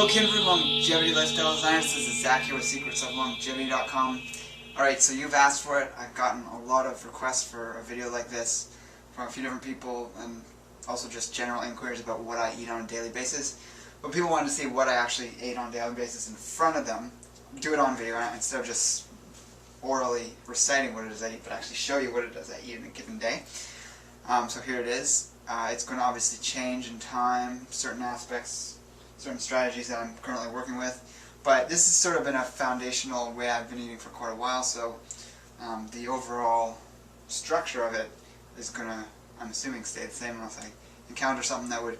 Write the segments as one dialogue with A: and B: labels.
A: Hello, Kindred Longevity Lifestyle Designers. This is Zach here with secretsoflongevity.com. Alright, so you've asked for it. I've gotten a lot of requests for a video like this from a few different people, and also just general inquiries about what I eat on a daily basis. But people wanted to see what I actually ate on a daily basis in front of them. Do it on video instead of just orally reciting what it is I eat, but actually show you what it is I eat in a given day. So here it is. It's going to obviously change in time, certain aspects, certain strategies that I'm currently working with. But this has sort of been a foundational way I've been eating for quite a while, so the overall structure of it is going to, I'm assuming, stay the same unless I encounter something that would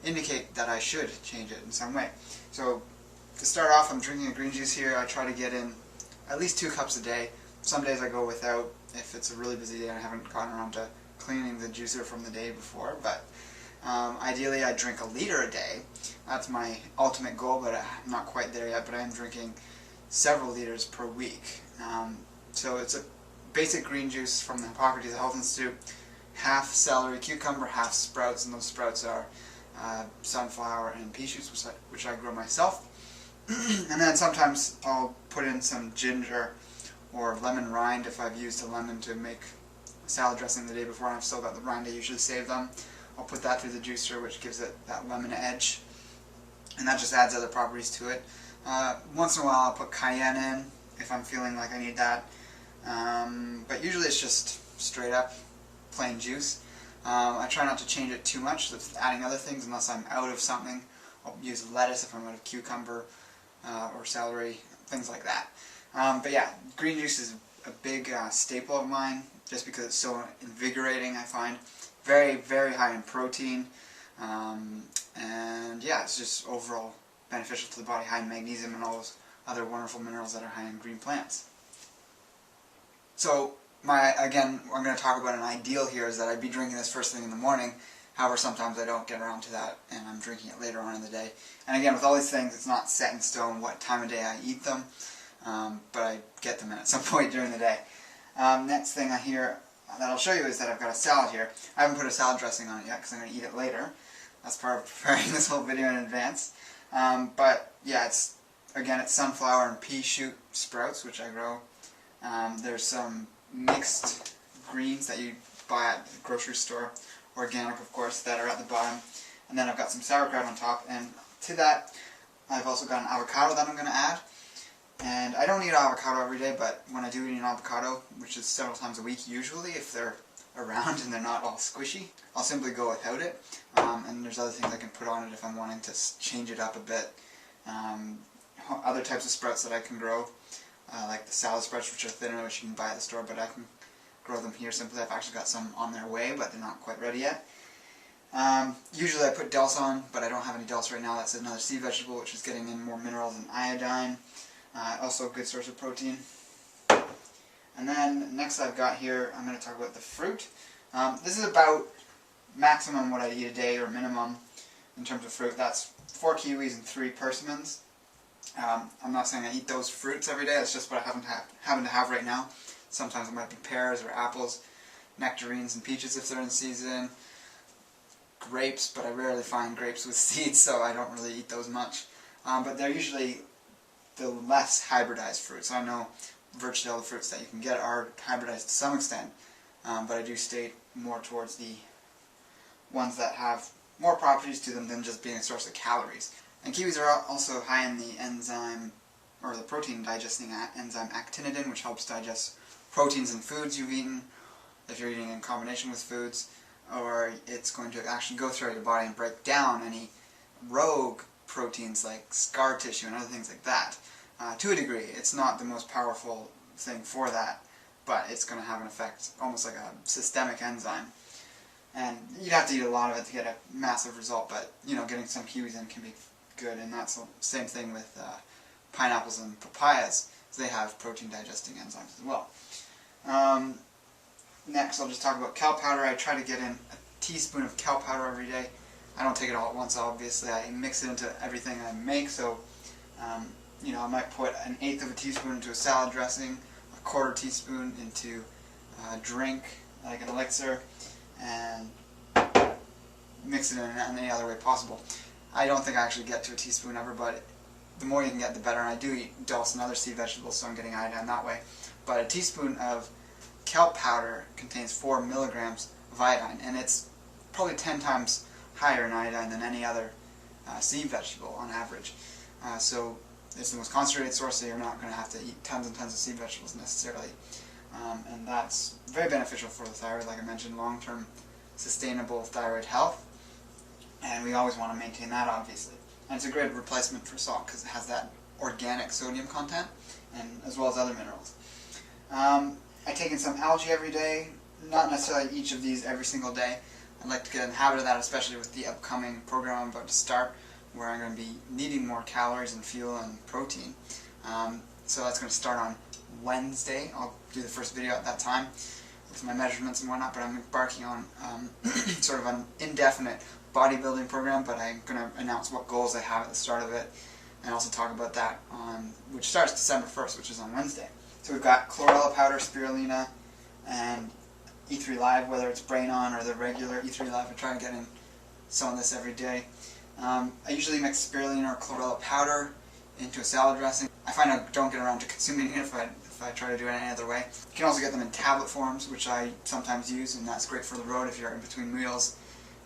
A: indicate that I should change it in some way. So to start off, I'm drinking a green juice here. I try to get in at least 2 cups a day. Some days I go without if it's a really busy day and I haven't gotten around to cleaning the juicer from the day before, but ideally I drink 1 liter a day. That's my ultimate goal, but I'm not quite there yet, but I am drinking several liters per week. So it's a basic green juice from the Hippocrates Health Institute, half celery, cucumber, half sprouts, and those sprouts are sunflower and pea shoots, which I grow myself. And then sometimes I'll put in some ginger or lemon rind if I've used a lemon to make salad dressing the day before and I've still got the rind. I usually save them. I'll put that through the juicer, which gives it that lemon edge, and that just adds other properties to it. Once in a while I'll put cayenne in if I'm feeling like I need that, but usually it's just straight up plain juice. I try not to change it too much with adding other things unless I'm out of something. I'll use lettuce if I'm out of cucumber or celery, things like that. But yeah, green juice is a big staple of mine just because it's so invigorating, I find. Very, very high in protein, and yeah, it's just overall beneficial to the body, high in magnesium and all those other wonderful minerals that are high in green plants. So, again, I'm going to talk about an ideal here is that I'd be drinking this first thing in the morning. However, sometimes I don't get around to that and I'm drinking it later on in the day. And again, with all these things, it's not set in stone what time of day I eat them, but I get them in at some point during the day. Next thing that I'll show you is that I've got a salad here. I haven't put a salad dressing on it yet because I'm going to eat it later. That's part of preparing this whole video in advance. But yeah, it's sunflower and pea shoot sprouts, which I grow. There's some mixed greens that you buy at the grocery store, organic of course, that are at the bottom. And then I've got some sauerkraut on top, and to that I've also got an avocado that I'm going to add. And I don't eat avocado every day, but when I do eat an avocado, which is several times a week usually, if they're around and they're not all squishy, I'll simply go without it. And there's other things I can put on it if I'm wanting to change it up a bit. Other types of sprouts that I can grow, like the salad sprouts, which are thinner, which you can buy at the store, but I can grow them here simply. I've actually got some on their way, but they're not quite ready yet. Usually I put dulse on, but I don't have any dulse right now. That's another sea vegetable, which is getting in more minerals and iodine. Also a good source of protein. And then next I've got here, I'm going to talk about the fruit. This is about maximum what I eat a day, or minimum in terms of fruit. That's 4 kiwis and 3 persimmons. I'm not saying I eat those fruits every day, that's just what I happen to have right now. Sometimes it might be pears or apples, nectarines and peaches if they're in season, grapes, but I rarely find grapes with seeds, so I don't really eat those much. But they're usually the less hybridized fruits. I know virtually all the fruits that you can get are hybridized to some extent, but I do stay more towards the ones that have more properties to them than just being a source of calories. And kiwis are also high in the enzyme, or the protein digesting enzyme actinidin, which helps digest proteins in foods you've eaten, if you're eating in combination with foods, or it's going to actually go throughout your body and break down any rogue proteins like scar tissue and other things like that. To a degree, it's not the most powerful thing for that, but it's going to have an effect, almost like a systemic enzyme. And you'd have to eat a lot of it to get a massive result, but getting some kiwis in can be good, and that's the same thing with pineapples and papayas. They have protein digesting enzymes as well. Next, I'll just talk about kelp powder. I try to get in a teaspoon of kelp powder every day. I don't take it all at once, obviously. I mix it into everything I make, so I might put 1/8 of a teaspoon into a salad dressing, 1/4 teaspoon into a drink, like an elixir, and mix it in any other way possible. I don't think I actually get to a teaspoon ever, but the more you can get, the better. And I do eat dulse and other sea vegetables, so I'm getting iodine that way. But a teaspoon of kelp powder contains 4 milligrams of iodine, and it's probably 10 times higher in iodine than any other sea vegetable on average. So it's the most concentrated source, so you're not going to have to eat tons and tons of sea vegetables necessarily. And that's very beneficial for the thyroid, like I mentioned, long-term sustainable thyroid health. And we always want to maintain that, obviously. And it's a great replacement for salt because it has that organic sodium content, and as well as other minerals. I take in some algae every day, not necessarily each of these every single day. I'd like to get in the habit of that, especially with the upcoming program I'm about to start, where I'm going to be needing more calories and fuel and protein. So that's going to start on Wednesday. I'll do the first video at that time with my measurements and whatnot, but I'm embarking on sort of an indefinite bodybuilding program, but I'm going to announce what goals I have at the start of it, and also talk about that which starts December 1st, which is on Wednesday. So we've got chlorella powder, spirulina, and E3 Live, whether it's Brain On or the regular E3 Live. I try to get in some of this every day. I usually mix spirulina or chlorella powder into a salad dressing. I find I don't get around to consuming it if I try to do it any other way. You can also get them in tablet forms, which I sometimes use, and that's great for the road if you're in between meals.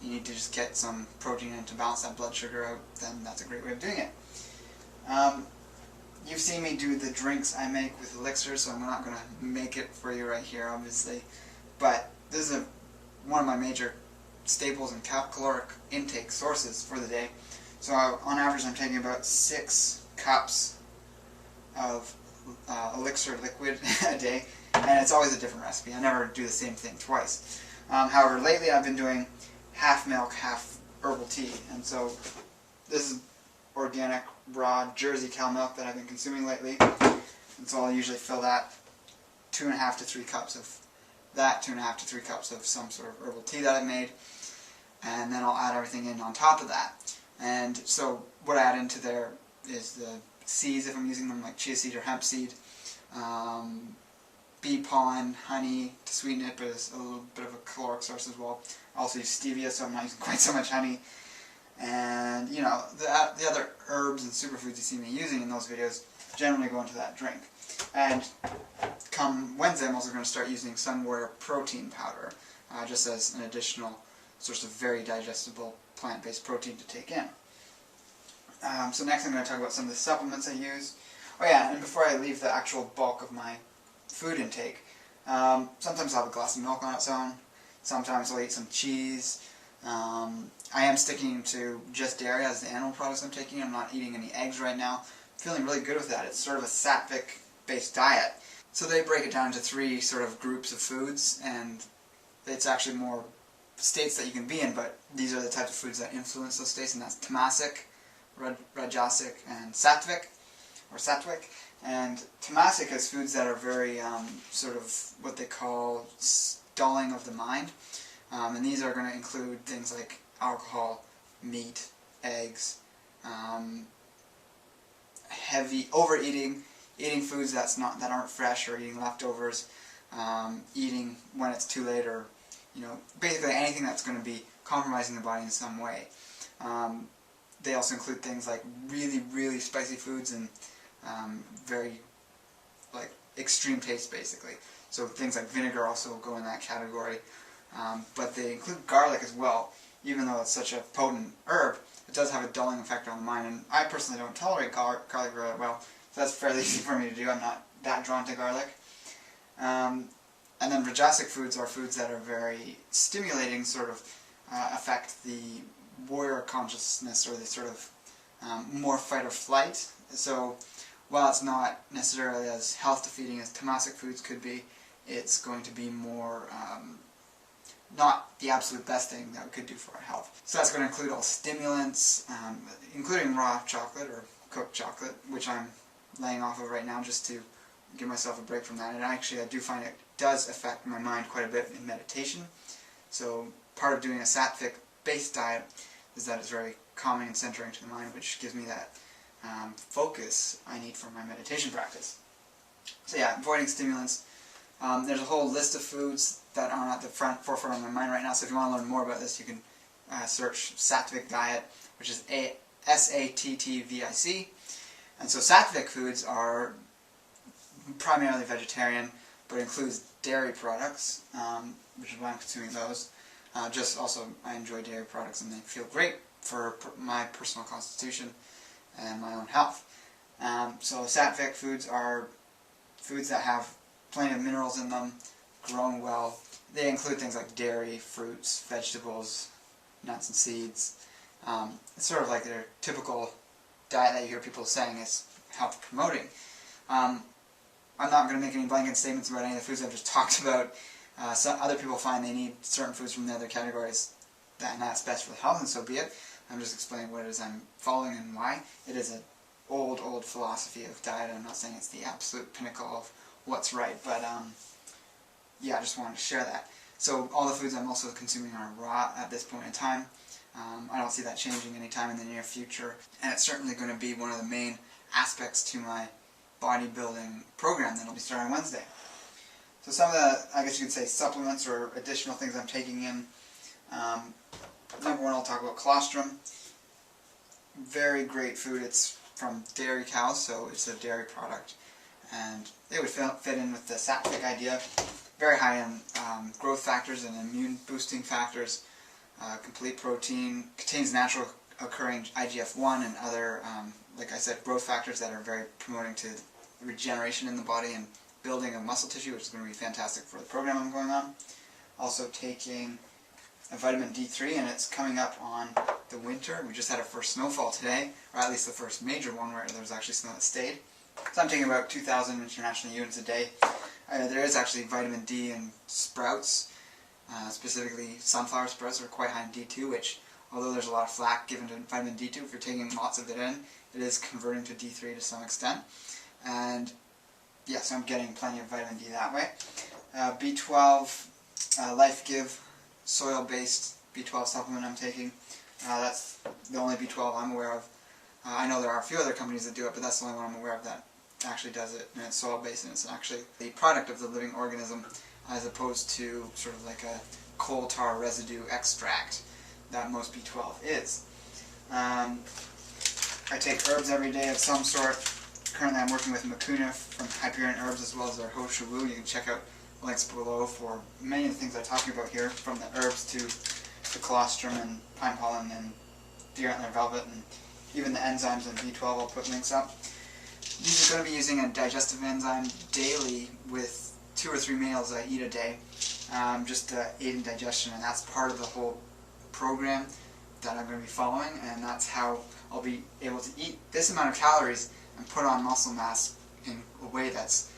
A: You need to just get some protein in to balance that blood sugar out, then that's a great way of doing it. You've seen me do the drinks I make with elixirs, so I'm not going to make it for you right here, obviously. But this is one of my major staples and caloric intake sources for the day. So on average I'm taking about 6 cups of elixir liquid a day, and it's always a different recipe. I never do the same thing twice. However, lately I've been doing half milk, half herbal tea, and so this is organic, raw Jersey cow milk that I've been consuming lately, and so I'll usually fill that 2.5 to 3 cups of that, 2.5 to 3 cups of some sort of herbal tea that I've made, and then I'll add everything in on top of that. And so what I add into there is the seeds, if I'm using them, like chia seed or hemp seed, bee pollen, honey to sweeten it, but it's a little bit of a caloric source as well. I also use stevia, so I'm not using quite so much honey. And, you know, the other herbs and superfoods you see me using in those videos generally go into that drink. And come Wednesday, I'm also going to start using Sun Warrior protein powder, just as an additional source of very digestible plant-based protein to take in. So next I'm going to talk about some of the supplements I use. Oh yeah, and before I leave the actual bulk of my food intake, sometimes I'll have a glass of milk on its own, sometimes I'll eat some cheese. I am sticking to just dairy as the animal products I'm taking. I'm not eating any eggs right now. I'm feeling really good with that. It's sort of a sattvic-based diet. So they break it down into 3 sort of groups of foods, and it's actually more states that you can be in, but these are the types of foods that influence those states, and that's tamasic, rajasic, and sattvic, or sattvic. And tamasic is foods that are very sort of what they call dulling of the mind. And these are going to include things like alcohol, meat, eggs, heavy overeating, eating foods that aren't fresh, or eating leftovers, eating when it's too late, or basically anything that's going to be compromising the body in some way. They also include things like really, really spicy foods and very extreme taste, basically. So things like vinegar also go in that category. But they include garlic as well. Even though it's such a potent herb, it does have a dulling effect on the mind, and I personally don't tolerate garlic very well, so that's fairly easy for me to do. I'm not that drawn to garlic. And then rajasic foods are foods that are very stimulating, sort of affect the warrior consciousness, or the sort of more fight or flight. So while it's not necessarily as health-defeating as tamasic foods could be, it's going to be more not the absolute best thing that we could do for our health. So that's going to include all stimulants, including raw chocolate or cooked chocolate, which I'm laying off of right now just to give myself a break from that. And actually I do find it does affect my mind quite a bit in meditation. So part of doing a sattvic-based diet is that it's very calming and centering to the mind, which gives me that focus I need for my meditation practice. So yeah, avoiding stimulants. There's a whole list of foods that aren't at the forefront of my mind right now, so if you want to learn more about this, you can search Sattvic diet, which is SATTVIC. And so Sattvic foods are primarily vegetarian, but includes dairy products, which is why I'm consuming those. Just also, I enjoy dairy products and they feel great for my personal constitution and my own health. So Sattvic foods are foods that have plenty of minerals in them, grown well. They include things like dairy, fruits, vegetables, nuts and seeds. It's sort of like their typical diet that you hear people saying is health promoting. I'm not going to make any blanket statements about any of the foods I've just talked about. Some other people find they need certain foods from the other categories, and that's best for the health, and so be it. I'm just explaining what it is I'm following and why. It is an old philosophy of diet. I'm not saying it's the absolute pinnacle of what's right, but yeah, I just wanted to share that. So all the foods I'm also consuming are raw at this point in time. I don't see that changing anytime in the near future, and it's certainly going to be one of the main aspects to my bodybuilding program that will be starting Wednesday. So some of the, I guess you could say, supplements or additional things I'm taking in. Number one, I'll talk about Colostrum. Very great food. It's from dairy cows, so it's a dairy product. And it would fit in with the Sattvic idea. Very high in growth factors and immune boosting factors. Complete protein. Contains natural occurring IGF-1 and other, like I said, growth factors that are very promoting to regeneration in the body and building of muscle tissue, which is going to be fantastic for the program I'm going on. Also taking a vitamin D3, and it's coming up on the winter. We just had our first snowfall today, or at least the first major one where there was actually snow that stayed. So I'm taking about 2,000 international units a day. There is actually vitamin D in sprouts, specifically sunflower sprouts are quite high in D2, which, although there's a lot of flack given to vitamin D2, if you're taking lots of it in, it is converting to D3 to some extent. And yeah, so I'm getting plenty of vitamin D that way. B12, Life Give, soil-based B12 supplement I'm taking. That's the only B12 I'm aware of. I know there are a few other companies that do it, but that's the only one I'm aware of that actually does it. And it's soil-based, and it's actually the product of the living organism, as opposed to sort of like a coal tar residue extract that most B12 is. I take herbs every day of some sort. Currently I'm working with Mucuna from Hyperion Herbs, as well as their Ho Shu Wu. You can check out links below for many of the things I'm talking about here, from the herbs to the colostrum and pine pollen and deer antler velvet, and even the enzymes and B12. I'll put links up. These are going to be using a digestive enzyme daily with 2 or 3 meals I eat a day, just to aid in digestion, and that's part of the whole program that I'm going to be following, and that's how I'll be able to eat this amount of calories and put on muscle mass in a way that's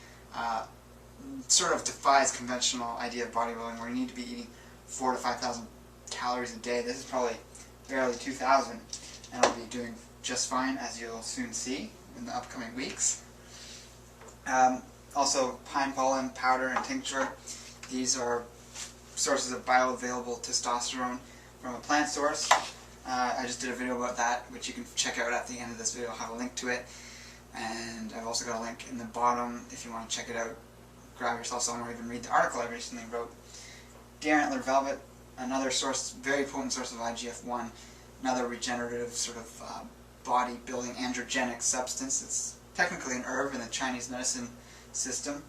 A: sort of defies conventional idea of bodybuilding, where you need to be eating 4,000 to 5,000 calories a day. This is probably barely 2,000, and I'll be doing just fine, as you'll soon see in the upcoming weeks. Also, pine pollen powder and tincture. These are sources of bioavailable testosterone from a plant source. I just did a video about that, which you can check out at the end of this video. I'll have a link to it. And I've also got a link in the bottom if you want to check it out. Grab yourself some, or even read the article I recently wrote. Deer antler velvet, another source, very potent source of IGF-1, another regenerative sort of body-building androgenic substance. It's technically an herb in the Chinese medicine system.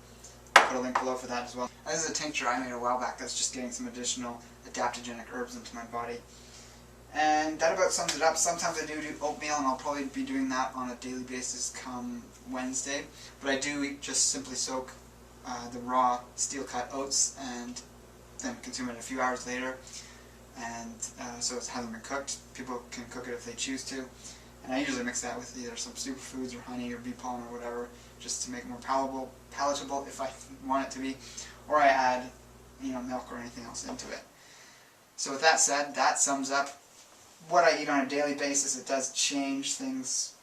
A: I'll put a link below for that as well. This is a tincture I made a while back that's just getting some additional adaptogenic herbs into my body. And that about sums it up. Sometimes I do oatmeal, and I'll probably be doing that on a daily basis come Wednesday. But I do just simply soak the raw steel-cut oats and then consume it a few hours later. And so it hasn't been cooked. People can cook it if they choose to. And I usually mix that with either some superfoods or honey or bee pollen or whatever, just to make it more palatable if I want it to be. Or I add, milk or anything else into it. So with that said, that sums up what I eat on a daily basis. It does change things,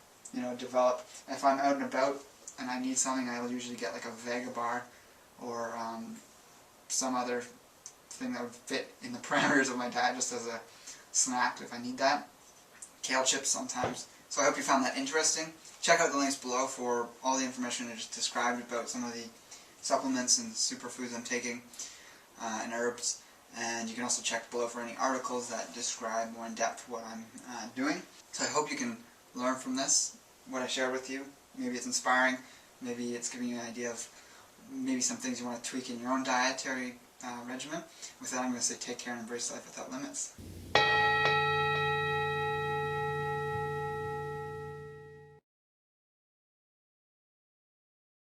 A: develop. If I'm out and about and I need something, I'll usually get like a Vega bar or some other thing that would fit in the parameters of my diet, just as a snack if I need that. Kale chips sometimes. So I hope you found that interesting. Check out the links below for all the information I just described about some of the supplements and superfoods I'm taking and herbs. And you can also check below for any articles that describe more in depth what I'm doing. So I hope you can learn from this, what I shared with you. Maybe it's inspiring, maybe it's giving you an idea of maybe some things you want to tweak in your own dietary regimen. With that, I'm going to say take care and embrace life without limits.